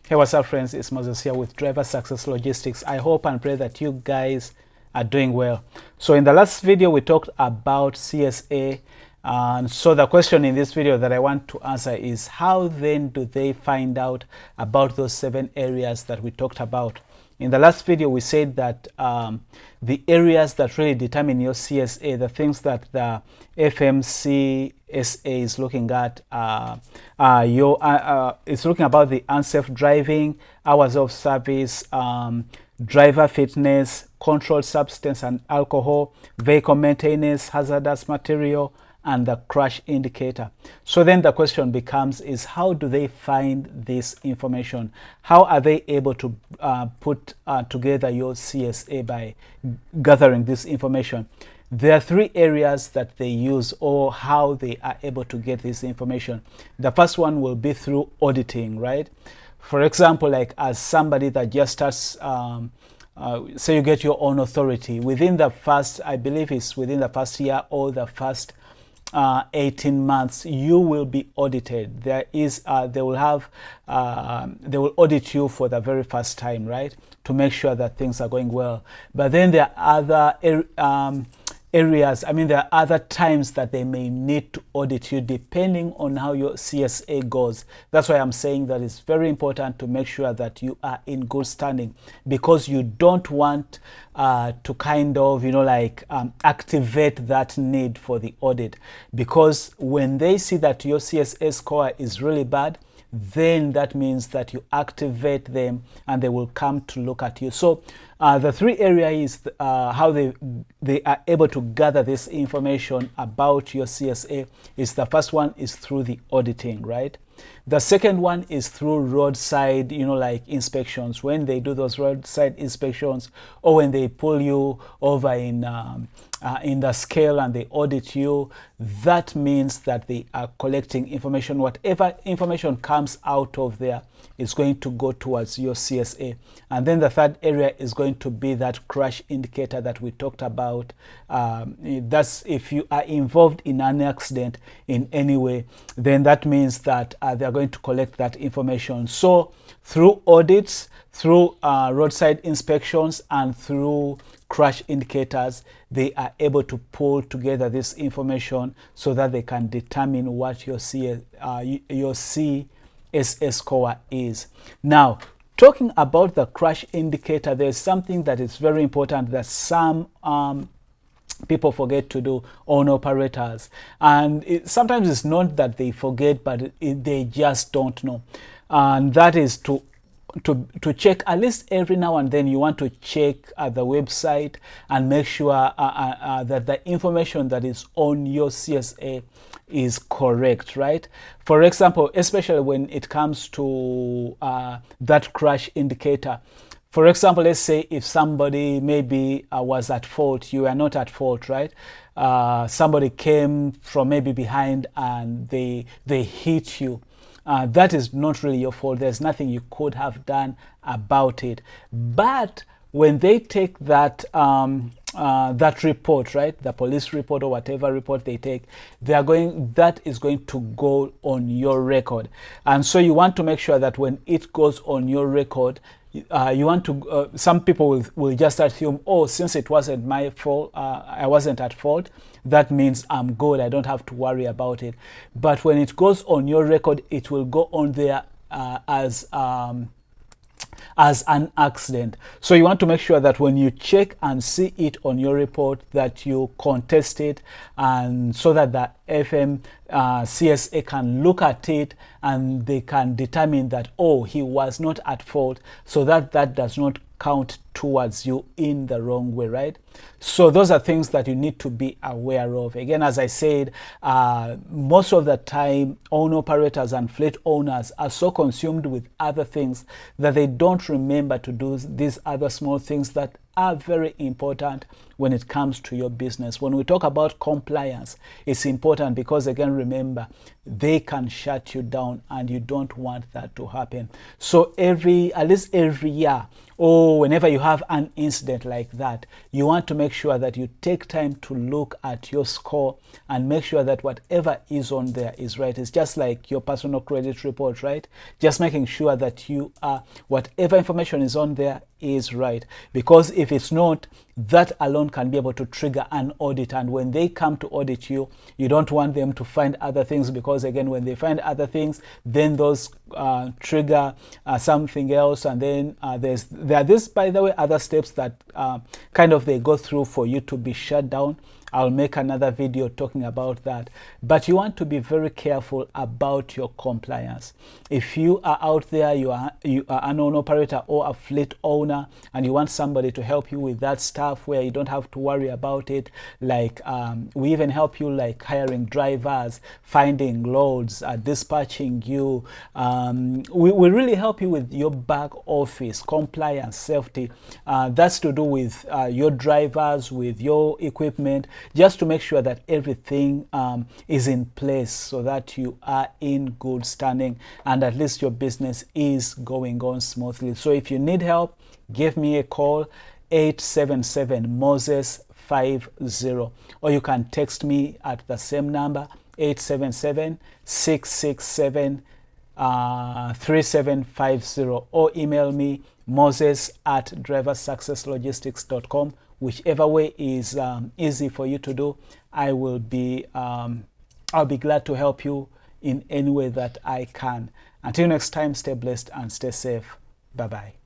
Hey, what's up, friends? It's Moses here with Driver Success Logistics. I hope and pray that you guys are doing well. So in the last video, we talked about CSA. And so the question in this video that I want to answer is, how then do they find out about those 7 areas that we talked about? In the last video, we said that the areas that really determine your CSA, the things that the Fmcsa is looking at, it's looking about the unsafe driving, hours of service, driver fitness, controlled substance and alcohol, vehicle maintenance, hazardous material, and the crash indicator. So then the question becomes is, how do they find this information? How are they able to put together your CSA by gathering this information? There are 3 areas that they use, or how they are able to get this information. The first one will be through auditing, right? For example, like as somebody that just starts, say you get your own authority, within the first, I believe it's within the first year or the first 18 months, you will be audited. There is, they will audit you for the very first time, right? To make sure that things are going well. But then there are other areas, there are other times that they may need to audit you depending on how your CSA goes. That's why I'm saying that it's very important to make sure that you are in good standing, because you don't want to kind of, activate that need for the audit. Because when they see that your CSA score is really bad, then that means that you activate them and they will come to look at you. So the 3 areas is how they are able to gather this information about your CSA. Is the first one is through the auditing, right? The second one is through roadside, inspections. When they do those roadside inspections, or when they pull you over in the scale and they audit you, that means that they are collecting information. Whatever information comes out of there is going to go towards your CSA. And then the third area is going to be that crash indicator that we talked about. That's if you are involved in an accident in any way, then that means that they are going to collect that information. So through audits, through roadside inspections, and through crash indicators, they are able to pull together this information so that they can determine what your CSA score is. Now, talking about the crash indicator, there's something that is very important that some people forget to do, owner operators. And sometimes it's not that they forget, but they just don't know. And that is to check at least every now and then. You want to check the website and make sure that the information that is on your CSA is correct, right? For example, especially when it comes to that crash indicator. For example, let's say if somebody maybe was at fault, you are not at fault, right? Somebody came from maybe behind and they hit you. That is not really your fault. There's nothing you could have done about it. But when they take that that report, right, the police report or whatever report they take, that is going to go on your record. And so you want to make sure that when it goes on your record, you want to, some people will just assume, oh, since it wasn't my fault, I wasn't at fault, that means I'm good, I don't have to worry about it. But when it goes on your record, it will go on there as an accident. So you want to make sure that when you check and see it on your report, that you contest it, and so that the Fmcsa can look at it and they can determine that, oh, he was not at fault, so that does not count towards you in the wrong way, right? So those are things that you need to be aware of. Again, as I said, most of the time, owner operators and fleet owners are so consumed with other things that they don't remember to do these other small things that are very important when it comes to your business. When we talk about compliance, it's important because, again, remember, they can shut you down and you don't want that to happen. So at least every year, or whenever you have an incident like that, you want to make sure that you take time to look at your score and make sure that whatever is on there is right. It's just like your personal credit report, right? Just making sure that you are, whatever information is on there is right, because if it's not, that alone can be able to trigger an audit. And when they come to audit you, you don't want them to find other things, because again, when they find other things, then those trigger something else. And then there are this, by the way, other steps that kind of they go through for you to be shut down. I'll make another video talking about that. But you want to be very careful about your compliance. If you are out there, you are an owner operator or a fleet owner, and you want somebody to help you with that stuff where you don't have to worry about it, like we even help you like hiring drivers, finding loads, dispatching you. We really help you with your back office compliance, safety. That's to do with your drivers, with your equipment, just to make sure that everything is in place so that you are in good standing and at least your business is going on smoothly. So if you need help, give me a call, 877-MOSES50, or you can text me at the same number, 877-667-3750, or email me, moses@driversuccesslogistics.com. Whichever way is easy for you to do, I will be I'll be glad to help you in any way that I can. Until next time, stay blessed and stay safe. Bye-bye.